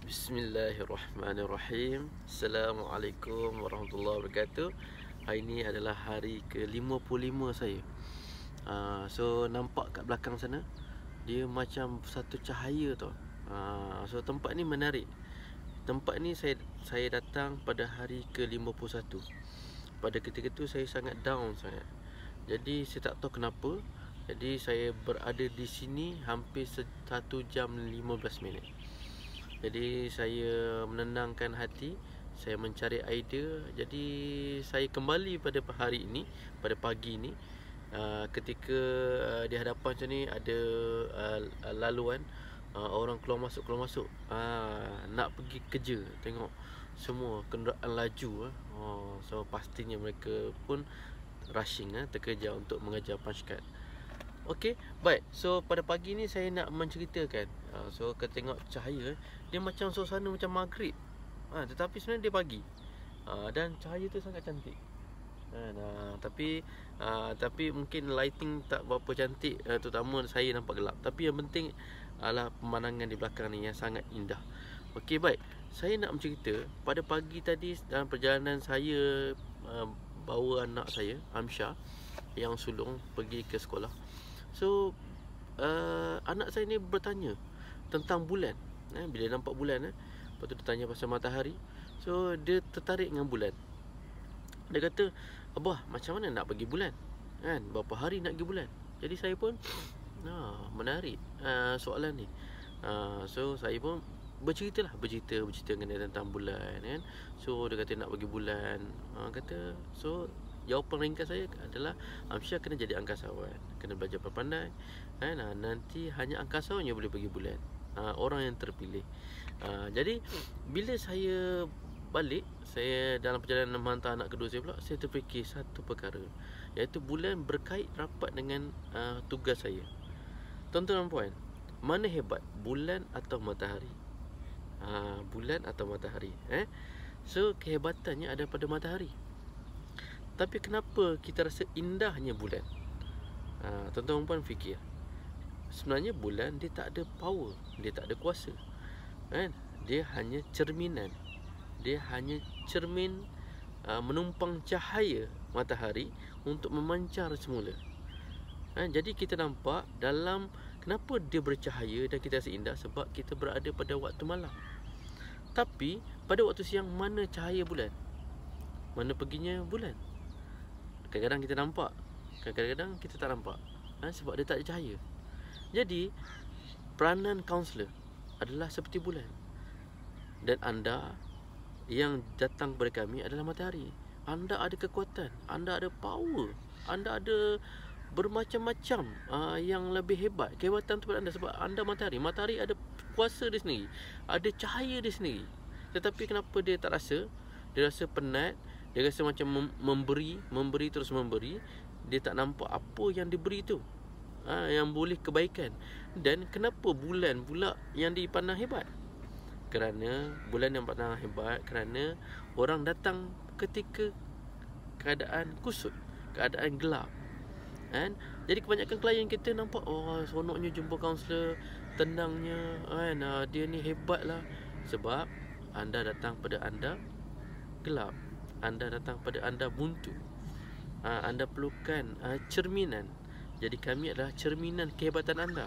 Bismillahirrahmanirrahim. Assalamualaikum warahmatullahi wabarakatuh. Hari ini adalah hari ke-55 saya. So nampak kat belakang sana, dia macam satu cahaya tau. So tempat ni menarik. Tempat ni saya datang pada hari ke-51. Pada ketika tu saya sangat down sangat. Jadi saya tak tahu kenapa. Jadi saya berada di sini hampir 1 jam 15 minit. Jadi saya menenangkan hati, saya mencari idea. Jadi saya kembali pada hari ini, pada pagi ini, ketika di hadapan macam ni ada laluan, orang keluar masuk, nak pergi kerja. Tengok semua kenderaan laju. So pastinya mereka pun rushing, terkejar untuk mengejar punch card. Okey, baik. So pada pagi ni saya nak menceritakan. So kita tengok cahaya, dia macam suasana macam maghrib. Tetapi sebenarnya dia pagi. Dan cahaya tu sangat cantik. Tapi mungkin lighting tak berapa cantik, terutama saya nampak gelap. Tapi yang penting adalah pemandangan di belakang ni yang sangat indah. Okey, baik. Saya nak mencerita pada pagi tadi dalam perjalanan saya bawa anak saya, Amsyah, yang sulung pergi ke sekolah. So anak saya ni bertanya tentang bulan. Bila nampak bulan, lepas tu dia tanya pasal matahari. So dia tertarik dengan bulan. Dia kata, "Abah, macam mana nak pergi bulan? Berapa hari nak pergi bulan?" Jadi saya pun menarik soalan ni. So saya pun bercerita dengan dia tentang bulan, kan. So dia kata nak pergi bulan. So jawapan ringkas saya adalah, Amsyah kena jadi angkasawan, kena belajar berpandai. Nanti hanya angkasawan yang boleh pergi bulan, orang yang terpilih. Jadi bila saya balik, saya dalam perjalanan menghantar anak kedua saya pula, saya terfikir satu perkara, iaitu bulan berkait rapat dengan tugas saya. Tuan-tuan dan puan, mana hebat, bulan atau matahari? Bulan atau matahari? So kehebatannya ada pada matahari. Tapi kenapa kita rasa indahnya bulan? Tuan-tuan puan fikir, sebenarnya bulan dia tak ada power, dia tak ada kuasa, dia hanya cerminan. Dia hanya cermin menumpang cahaya matahari untuk memancar semula. Jadi kita nampak dalam kenapa dia bercahaya dan kita rasa indah, sebab kita berada pada waktu malam. Tapi pada waktu siang, mana cahaya bulan? Mana perginya bulan? Kadang-kadang kita nampak, kadang-kadang kita tak nampak, sebab dia tak ada cahaya. Jadi peranan kaunselor adalah seperti bulan. Dan anda yang datang kepada kami adalah matahari. Anda ada kekuatan, anda ada power, anda ada bermacam-macam yang lebih hebat. Kehebatan tu pada anda sebab anda matahari. Matahari ada kuasa dia sendiri, ada cahaya dia sendiri. Tetapi kenapa dia tak rasa? Dia rasa penat. Dia rasa macam memberi terus memberi. Dia tak nampak apa yang diberi tu, yang boleh kebaikan. Dan kenapa bulan pula yang dipandang hebat? Kerana bulan yang pandang hebat kerana orang datang ketika keadaan kusut, keadaan gelap. Jadi kebanyakan klien kita nampak, seronoknya jumpa kaunselor, tenangnya, dia ni hebat lah. Sebab anda datang pada anda gelap, anda datang pada anda buntu, anda perlukan cerminan. Jadi kami adalah cerminan kehebatan anda.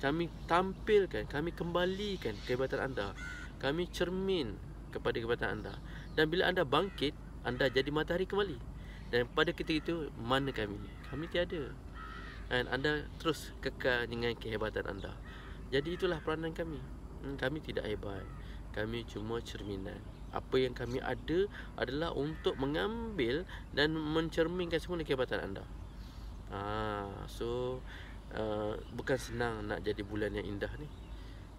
Kami tampilkan, kami kembalikan kehebatan anda. Kami cermin kepada kehebatan anda. Dan bila anda bangkit, anda jadi matahari kembali. Dan pada ketika itu, mana kami? Kami tiada. Dan anda terus kekal dengan kehebatan anda. Jadi itulah peranan kami. Kami tidak hebat, kami cuma cerminan. Apa yang kami ada adalah untuk mengambil dan mencerminkan semua kehebatan anda. So bukan senang nak jadi bulan yang indah ni.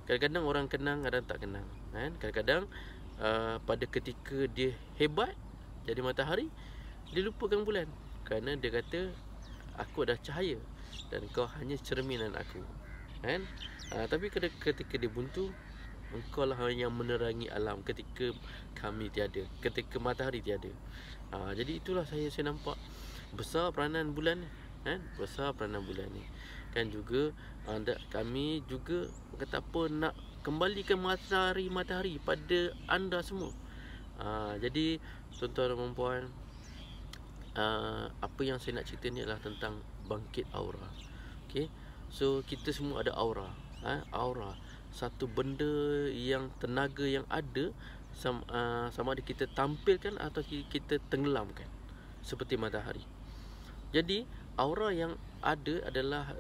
Kadang-kadang orang kenang, kadang tak kenang, Kadang-kadang pada ketika dia hebat jadi matahari, dia lupakan bulan. Kerana dia kata, aku adalah cahaya dan kau hanya cerminan aku, Tapi ketika dia buntu, engkau lah yang menerangi alam ketika kami tiada, ketika matahari tiada. Jadi itulah saya nampak besar peranan bulan ni, besar peranan bulan ni. kan juga kami juga kata apa, nak kembalikan matahari pada anda semua. Jadi tuan-tuan dan puan, apa yang saya nak cerita ni adalah tentang bangkit aura. Okay, so kita semua ada aura. Aura, satu benda yang tenaga yang ada, sama ada kita tampilkan atau kita tenggelamkan, seperti matahari. Jadi aura yang ada adalah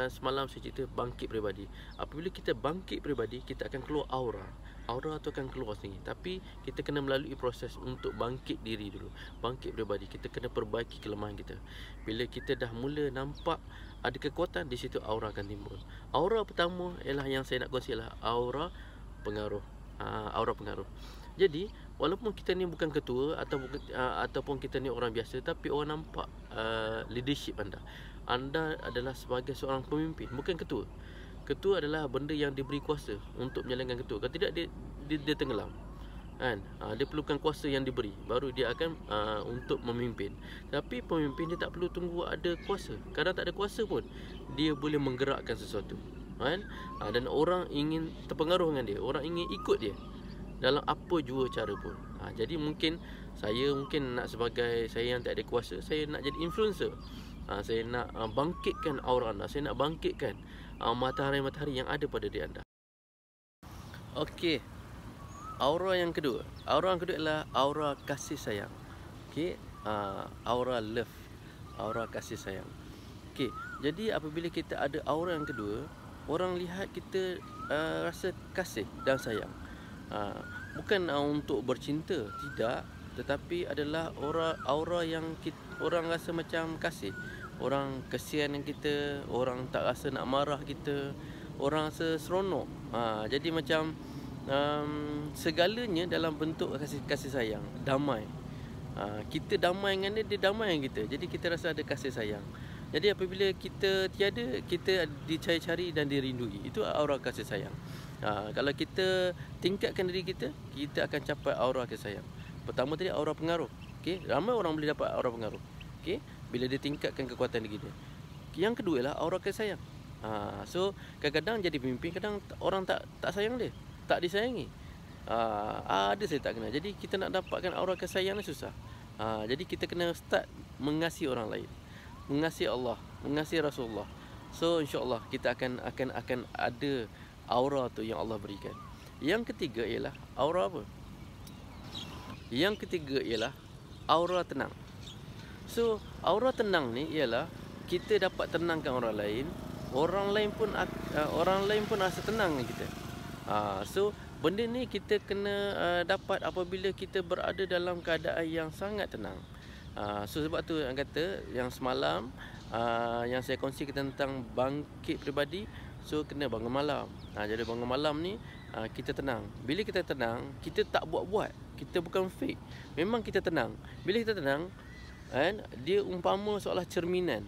semalam saya cerita bangkit peribadi. Apabila kita bangkit peribadi, kita akan keluar aura. Aura tu akan keluar sendiri. Tapi kita kena melalui proses untuk bangkit diri dulu. Bangkit peribadi, kita kena perbaiki kelemahan kita. Bila kita dah mula nampak ada kekuatan, di situ aura akan timbul. Aura pertama ialah yang saya nak kongsi, ialah aura pengaruh. Aura pengaruh. Jadi walaupun kita ni bukan ketua ataupun kita ni orang biasa, tapi orang nampak leadership anda. Anda adalah sebagai seorang pemimpin, bukan ketua. Ketua adalah benda yang diberi kuasa untuk menjalankan ketua. Kalau tidak, dia tenggelam, kan? Dia perlukan kuasa yang diberi, baru dia akan untuk memimpin. Tapi pemimpin dia tak perlu tunggu ada kuasa. Kadang tak ada kuasa pun dia boleh menggerakkan sesuatu, kan? Dan orang ingin terpengaruh dengan dia, orang ingin ikut dia dalam apa jua cara pun. Jadi mungkin saya nak sebagai saya yang tak ada kuasa, saya nak jadi influencer. Saya nak bangkitkan aura anda, saya nak bangkitkan matahari-matahari yang ada pada diri anda. Okey, aura yang kedua adalah aura kasih sayang. Okey, aura love, aura kasih sayang. Okey, jadi apabila kita ada aura yang kedua, orang lihat kita rasa kasih dan sayang. Bukan untuk bercinta, tidak, tetapi adalah aura yang orang rasa macam kasih. Orang kesian dengan kita, orang tak rasa nak marah kita, orang rasa seronok. Jadi macam segalanya dalam bentuk kasih sayang, damai. Kita damai dengan dia, dia damai dengan kita. Jadi kita rasa ada kasih sayang. Jadi apabila kita tiada, kita dicari-cari dan dirindui. Itu aura kasih sayang. Kalau kita tingkatkan diri kita, kita akan capai aura kasih sayang. Pertama tadi aura pengaruh. Okay? Ramai orang boleh dapat aura pengaruh. Okay? Bila dia tingkatkan kekuatan diri dia. Yang kedua ialah aura kasih sayang. So kadang-kadang jadi pemimpin, kadang orang tak sayang dia, tak disayangi. Ada saya tak kenal. Jadi kita nak dapatkan aura kasih sayang ni susah. Jadi kita kena start mengasihi orang lain, mengasihi Allah, mengasihi Rasulullah. So insya-Allah kita akan ada aura tu yang Allah berikan. Yang ketiga ialah aura apa? Yang ketiga ialah aura tenang. So aura tenang ni ialah kita dapat tenangkan orang lain. Orang lain pun rasa tenang dengan kita. So benda ni kita kena dapat apabila kita berada dalam keadaan yang sangat tenang. So sebab tu yang kata yang semalam yang saya kongsikan tentang bangkit peribadi. So kena bangun malam. Jadi bangun malam ni kita tenang. Bila kita tenang, kita tak buat-buat. Kita bukan fake. Memang kita tenang. Bila kita tenang, kan, dia umpama seolah cerminan.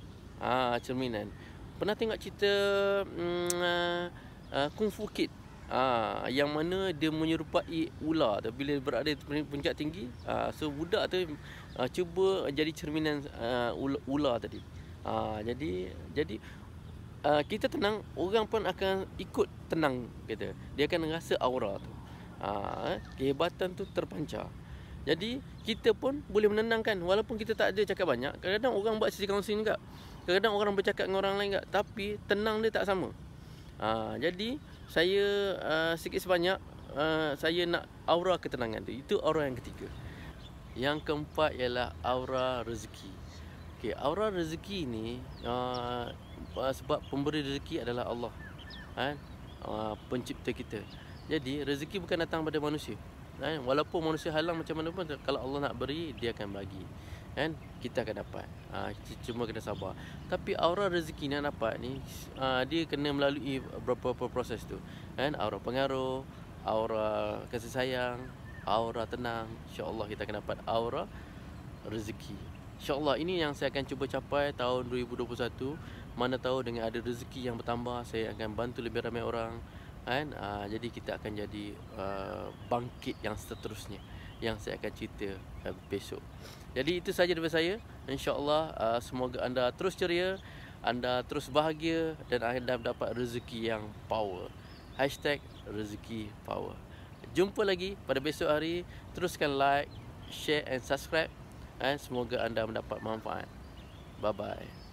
Cerminan. Pernah tengok cerita Kung Fu Kid? Yang mana dia menyerupai ular tu bila berada di puncak tinggi. So budak tu cuba jadi cerminan ular tadi. Jadi kita tenang, orang pun akan ikut tenang kita. Dia akan rasa aura tu. Kehebatan tu terpancar. Jadi kita pun boleh menenangkan walaupun kita tak ada cakap banyak. Kadang-kadang orang buat sesi kaunseling juga. Kadang-kadang orang bercakap dengan orang lain juga, tapi tenang dia tak sama. Jadi saya sikit sebanyak saya nak aura ketenangan tu. Itu aura yang ketiga. Yang keempat ialah aura rezeki. Okey, aura rezeki ni sebab pemberi rezeki adalah Allah, kan? Pencipta kita. Jadi rezeki bukan datang pada manusia, kan? Walaupun manusia halang macam mana pun, kalau Allah nak beri, dia akan bagi, kan? Kita akan dapat. Cuma kena sabar. Tapi aura rezeki nak dapat ni, dia kena melalui beberapa proses tu, kan? Aura pengaruh, aura kasih sayang, aura tenang. InsyaAllah kita akan dapat aura rezeki. InsyaAllah ini yang saya akan cuba capai tahun 2021. Mana tahu dengan ada rezeki yang bertambah, saya akan bantu lebih ramai orang, kan? Jadi kita akan jadi bangkit yang seterusnya, yang saya akan cerita besok. Jadi itu saja daripada saya. InsyaAllah semoga anda terus ceria, anda terus bahagia dan anda mendapat rezeki yang power. #rezeki power. Jumpa lagi pada besok hari. Teruskan like, share and subscribe. Semoga anda mendapat manfaat. Bye bye.